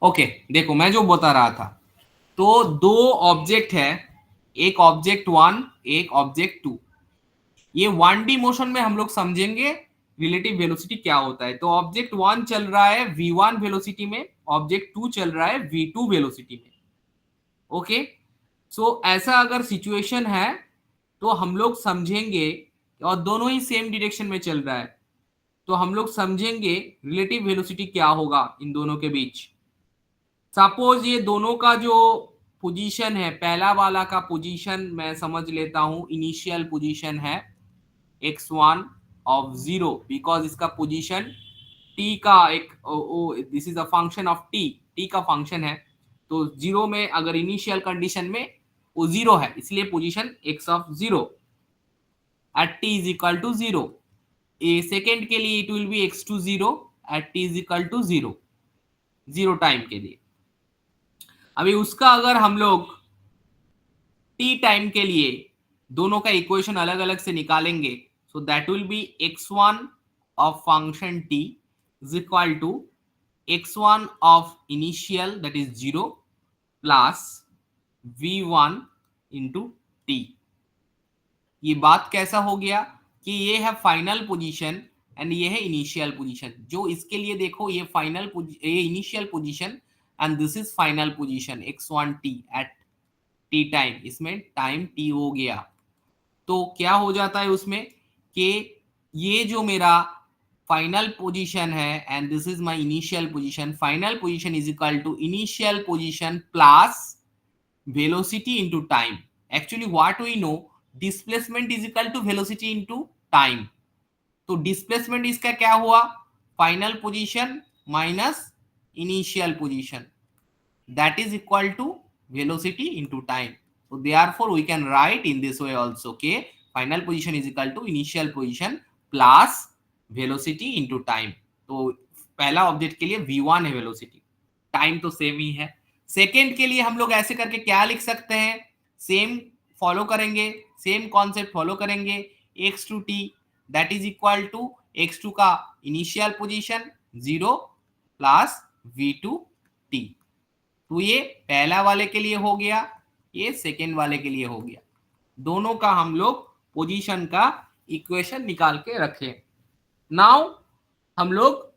Okay, देखो मैं जो बता रहा था, तो दो ऑब्जेक्ट है, एक ऑब्जेक्ट वन, एक ऑब्जेक्ट टू। ये 1D मोशन में हम लोग समझेंगे रिलेटिव वेलोसिटी क्या होता है। तो ऑब्जेक्ट वन चल रहा है v1 वेलोसिटी में, ऑब्जेक्ट टू चल रहा है v2 वेलोसिटी में। ओके, सो ऐसा अगर सिचुएशन है तो हम लोग समझेंगे, और दोनों ही सेम डायरेक्शन में चल रहा है, तो हम लोग समझेंगे रिलेटिव वेलोसिटी क्या होगा इन दोनों के बीच। सपोज ये दोनों का जो पोजीशन है, पहला वाला का पोजीशन मैं समझ लेता हूं इनिशियल पोजीशन है x1 ऑफ जीरो, बिकॉज इसका पोजीशन t का एक, this is a function of t का फंक्शन है। तो जीरो में अगर इनिशियल कंडीशन में वो जीरो है, इसलिए position x of zero at t is equal to zero. A second के लिए it will be x two zero at t is equal to zero, zero time के लिए। अभी उसका अगर हम लोग टी टाइम के लिए दोनों का इक्वेशन अलग अलग से निकालेंगे, so that will be x1 of function t is equal to x1 of initial that is zero plus v1 into t. ये बात कैसा हो गया कि ये है फाइनल पोजीशन एंड ये है इनिशियल पोजीशन। जो इसके लिए देखो, ये फाइनल, ये initial position and this is final position x1 t at T time, इसमें टाइम टी हो गया। तो क्या हो जाता है उसमें कि ये जो मेरा फाइनल पोजीशन है and this is my initial position, final position is equal to initial position plus velocity into time. Actually what we know, displacement is equal to velocity into time. तो डिस्प्लेसमेंट इसका क्या हुआ, final position minus initial position, that is equal to velocity into time. So therefore we can write in this way also, okay, final position is equal to initial position plus velocity into time. तो पहला object के लिए v1 है velocity, time तो same ही है। Second के लिए हम लोग ऐसे करके क्या लिख सकते हैं, सेम फॉलो करेंगे, सेम कॉन्सेप्ट फॉलो करेंगे, X two T that is equal to X two का initial position zero plus we two T. तो ये पहला वाले के लिए हो गया, ये सेकेंड वाले के लिए हो गया। दोनों का हम लोग पोजीशन का इक्वेशन निकाल के रखें। नाउ हम लोग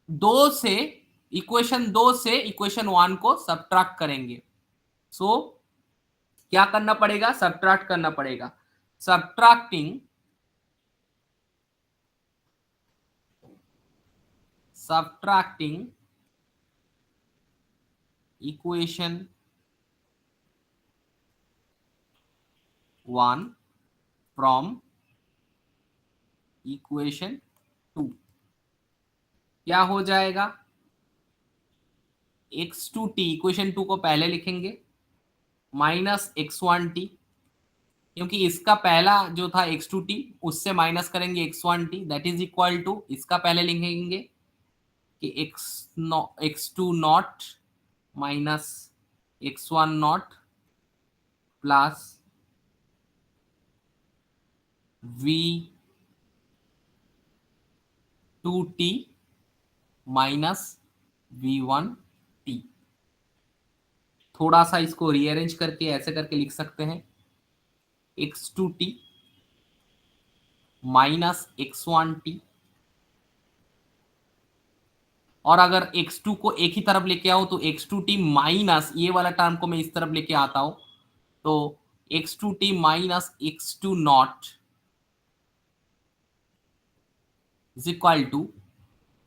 दो से इक्वेशन वन को सब्ट्रैक्ट करेंगे। सो क्या करना पड़ेगा, सब्ट्रैक्ट करना पड़ेगा। Subtracting equation one from equation two क्या हो जाएगा, x two t, equation two को पहले लिखेंगे माइनस एक्स वन टी, क्योंकि इसका पहला जो था एक्स टू टी उससे माइनस करेंगे x one t that is equal to, इसका पहले लिखेंगे कि x two naught minus x one naught plus we two T minus we one t. थोड़ा सा इसको रीअरेंज करके ऐसे करके लिख सकते हैं, x two T minus x one t, और अगर x2 को एक ही तरफ लेके आओ तो x2t माइनस ये वाला टर्म को मैं इस तरफ लेके आता हूं, तो x2t minus x2 naught is equal to,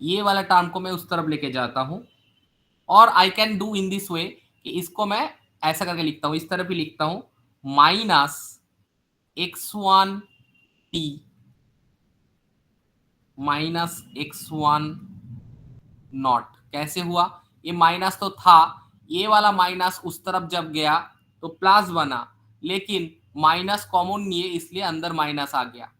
ये वाला टर्म को मैं उस तरफ लेके जाता हूं, और I can do in this way कि इसको मैं ऐसा करके लिखता हूं, इस तरफ ही लिखता हूं, minus x1 t minus x1 not. कैसे हुआ, ये माइनस तो था, ये वाला माइनस उस तरफ जब गया तो प्लस बना, लेकिन माइनस कॉमन नहीं है इसलिए अंदर माइनस आ गया,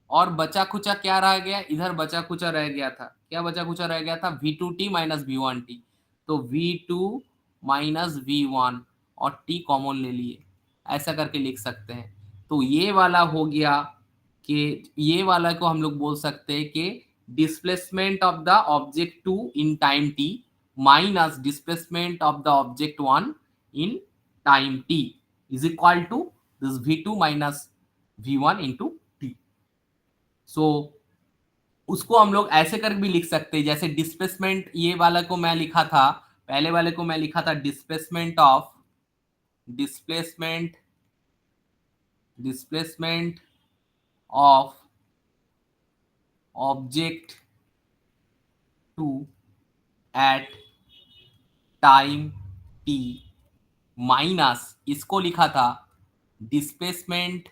और बचा खुचा क्या रह गया, इधर बचा खुचा रह गया था, क्या बचा खुचा रह गया था, V two T minus we one T. तो V two minus we one और टी कॉमन ले लिए, ऐसा करके लिख सकते हैं। तो ये वाला हो गया कि ये वाला को हम लोग बोल सकते हैं कि displacement of the object 2 in time t minus displacement of the object 1 in time t is equal to this v2 minus v1 into t. so उसको हम लोग ऐसे कर भी लिख सकते हैं, जैसे डिस्प्लेसमेंट, ये वाला को मैं लिखा था, पहले वाले को मैं लिखा था displacement of object 2 at time t minus इसको लिखा था displacement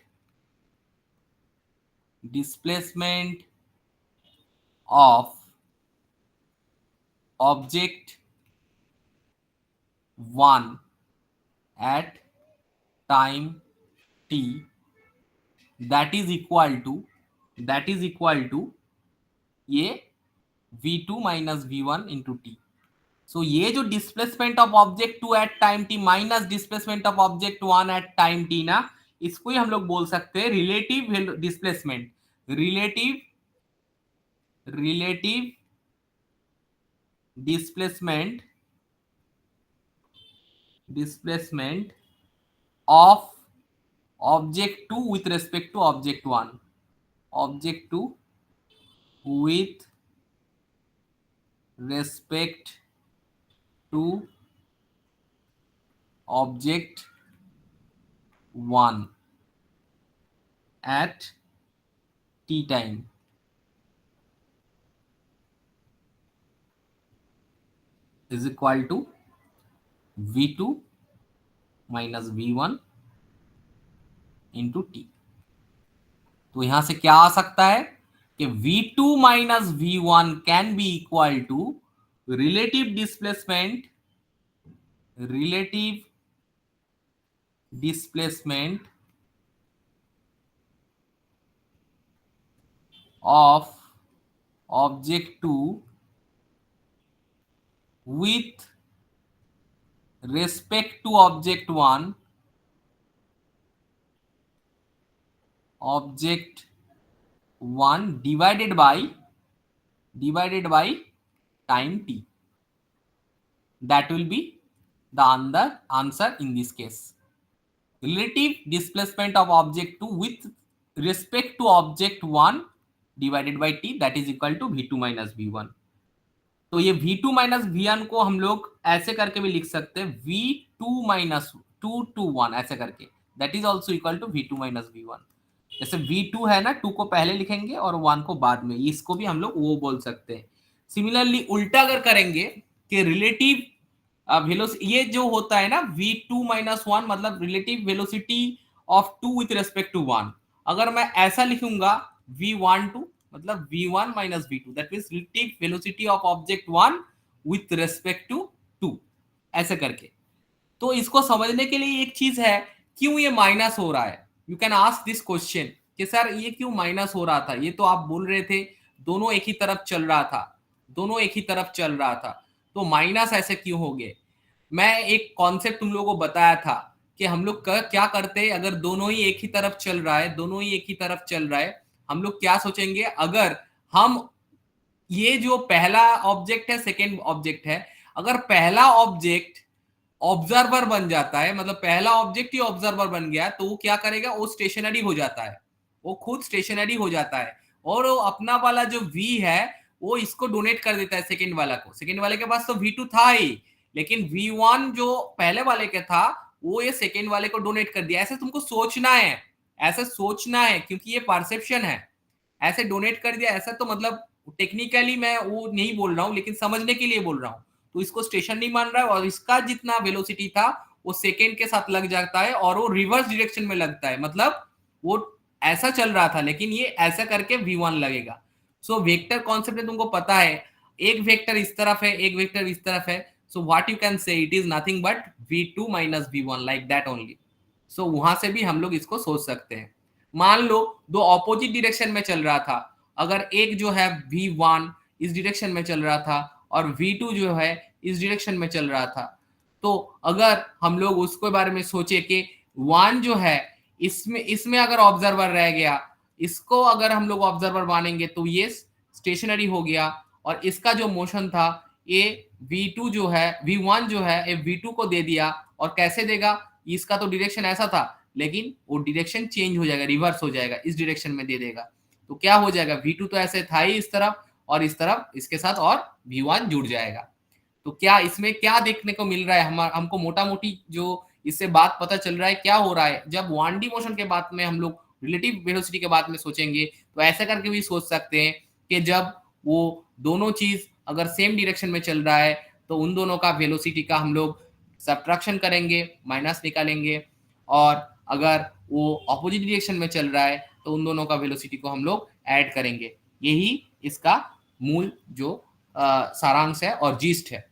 of object 1 at time t that is equal to ये v2 minus v1 into T. So ये जो displacement of object 2 at time t minus displacement of object 1 at time t ना, इसको ही हम लोग बोल सकते हैं relative displacement, relative displacement of object 2 with respect to object 1, object 2 with respect to object 1 at t time is equal to v2 minus v1 into t. तो यहां से क्या आ सकता है कि v2 minus v1 can be equal to relative displacement of object 2 with respect to object 1 divided by time t. That will be the answer in this case. Relative displacement of object 2 with respect to object 1 divided by t, that is equal to v2 minus v1. तो ये v2 minus v1 को हम लोग ऐसे करके भी लिख सकते हैं v2 माइनस 2 to 1 ऐसे करके, that is also equal to v2 minus v1. जैसे v2 है ना, 2 को पहले लिखेंगे और 1 को बाद में, इसको भी हम लोग वो बोल सकते हैं. सिमिलरली उल्टा अगर करेंगे कि रिलेटिव ये जो होता है ना v2 माइनस 1 मतलब relative velocity of 2 with respect to 1, अगर मैं ऐसा लिखूंगा v12 मतलब v1 minus v2, that means relative velocity of object 1 with respect to 2 ऐसे करके. तो इसको समझने के लिए एक चीज है, क्यों ये माइनस हो रहा है. You can ask this question कि सर ये क्यों माइनस हो रहा था, ये तो आप बोल रहे थे दोनों एक ही तरफ चल रहा था, तो माइनस ऐसे क्यों हो गए. मैं एक कॉन्सेप्ट तुम लोगों को बताया था कि हम लोग क्या करते हैं, अगर दोनों ही एक ही तरफ चल रहा है, हम लोग क्या सोचेंगे, अगर हम ये जो पहला ऑब्जेक्ट है सेकेंड ऑब्जेक्ट है, अगर पहला ऑब्जेक्ट ऑब्जर्वर बन जाता है, मतलब पहला ऑब्जेक्ट ही ऑब्जर्वर बन गया, तो वो क्या करेगा, वो स्टेशनरी हो जाता है, वो खुद स्टेशनरी हो जाता है और वो अपना वाला जो v है वो इसको डोनेट कर देता है सेकेंड वाला को. सेकेंड वाले के पास तो v2 था ही, लेकिन v1 जो पहले वाले के था वो ये सेकेंड वाले को डोनेट कर दिया. ऐसे तुमको सोचना है क्योंकि ये परसेप्शन है. ऐसे डोनेट कर दिया, ऐसा तो मतलब टेक्निकली मैं वो नहीं बोल रहा हूं, लेकिन समझने के लिए बोल रहा हूं. तो इसको स्टेशन नहीं मान रहा है और इसका जितना वेलोसिटी था वो सेकेंड के साथ लग जाता है और वो रिवर्स डायरेक्शन में लगता है, मतलब वो ऐसा चल रहा था लेकिन ये ऐसा करके v1 लगेगा. सो वेक्टर कॉन्सेप्ट में तुमको पता है, एक वेक्टर इस तरफ है, एक वेक्टर इस तरफ है, so what you can say it is nothing but v2 minus v1 like that only. So वहां से भी हम लोग इसको सोच सकते हैं. मान लो दो ऑपोजिट डायरेक्शन में चल रहा था, अगर एक जो है v1 इस डायरेक्शन में चल रहा था और v2 जो है इस डायरेक्शन में चल रहा था, तो अगर हम लोग उसके बारे में सोचे कि 1 जो है इसमें अगर ऑब्जर्वर रह गया, इसको अगर हम लोग ऑब्जर्वर मानेंगे तो ये स्टेशनरी हो गया, और इसका जो मोशन था ए v2 जो है v1 जो है ए v2 को दे दिया, और कैसे देगा, इसका तो डायरेक्शन ऐसा था लेकिन वो डायरेक्शन चेंज हो जाएगा, रिवर्स हो जाएगा, इस डायरेक्शन में दे देगा। तो क्या हो जाएगा, v2 तो ऐसे था ही इस तरफ, और इस तरफ इसके साथ और v1 जुड़ जाएगा। तो क्या इसमें क्या देखने को मिल रहा है, हमको मोटा मोटी जो इससे बात पता चल रहा है क्या हो रहा है। जब 1D मोशन के बात में हम लोग रिलेटिव वेलोसिटी के बात में सोचेंगे तो ऐसा करके भी सोच सकते हैं कि जब वो दोनों चीज अगर सेम डायरेक्शन में चल रहा है तो उन दोनों का वेलोसिटी का हम लोग सब्ट्रैक्शन करेंगे, माइनस निकालेंगे, और अगर वो ऑपोजिट डायरेक्शन में चल रहा है तो उन दोनों का वेलोसिटी को हम लोग ऐड करेंगे। यही इसका मूल जो सारांश है और जीस्ट है।